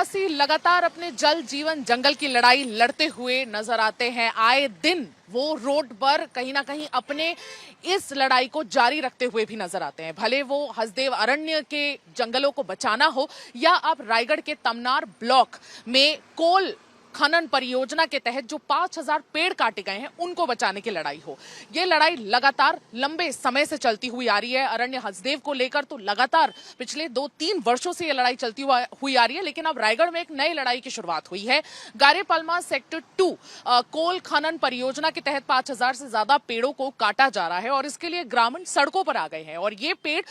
वासी लगातार अपने जल जीवन जंगल की लड़ाई लड़ते हुए नजर आते हैं। आए दिन वो रोड पर कहीं ना कहीं अपने इस लड़ाई को जारी रखते हुए भी नजर आते हैं। भले वो हसदेव अरण्य के जंगलों को बचाना हो या अब रायगढ़ के तमनार ब्लॉक में कोल खनन परियोजना के तहत जो 5000 पेड़ काटे गए हैं उनको बचाने की लड़ाई हो। ये लड़ाई लगातार लंबे समय से चलती हुई आ रही है। अरण्य हसदेव को लेकर तो लगातार पिछले 2-3 वर्षों से ये लड़ाई चलती हुई आ रही है, लेकिन अब रायगढ़ में एक नई लड़ाई की शुरुआत हुई है। गारेपलमा सेक्टर 2 कोल खनन परियोजना के तहत 5000 से ज्यादा पेड़ों को काटा जा रहा है और इसके लिए ग्रामीण सड़कों पर आ गए हैं और ये पेड़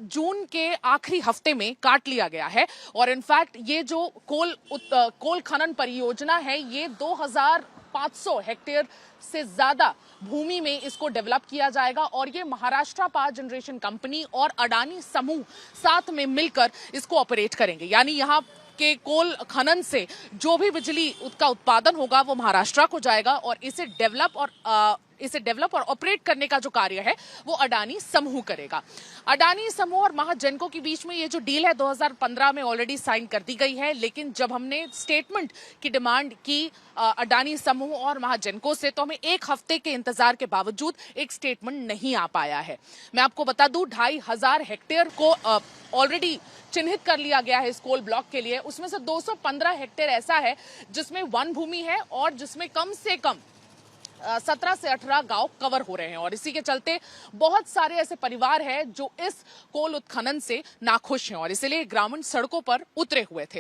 जून के आखिरी हफ्ते में काट लिया गया है। और इनफैक्ट ये जो कोल खनन परियोजना है, ये 2500 हेक्टेयर से ज्यादा भूमि में इसको डेवलप किया जाएगा और ये महाराष्ट्र पावर जनरेशन कंपनी और अडानी समूह साथ में मिलकर इसको ऑपरेट करेंगे। यानी यहाँ के कोल खनन से जो भी बिजली का उत्पादन होगा वो महाराष्ट्र को जाएगा और इसे डेवलप और ऑपरेट करने का जो कार्य है वो अडानी समूह करेगा। अडानी समूह और महाजेनको के बीच में ये जो डील है 2015 में ऑलरेडी साइन कर दी गई है, लेकिन जब हमने स्टेटमेंट की डिमांड की अडानी समूह और महाजेनको से तो हमें एक हफ्ते के इंतजार के बावजूद एक स्टेटमेंट नहीं आ पाया है। मैं आपको बता दूं 2500 हेक्टेयर को ऑलरेडी चिन्हित कर लिया गया है इस कोल ब्लॉक के लिए। उसमें से 215 हेक्टेयर ऐसा है जिसमें वन भूमि है और जिसमें कम से कम 17 से 18 गांव कवर हो रहे हैं और इसी के चलते बहुत सारे ऐसे परिवार हैं जो इस कोल उत्खनन से नाखुश हैं और इसलिए ग्रामीण सड़कों पर उतरे हुए थे।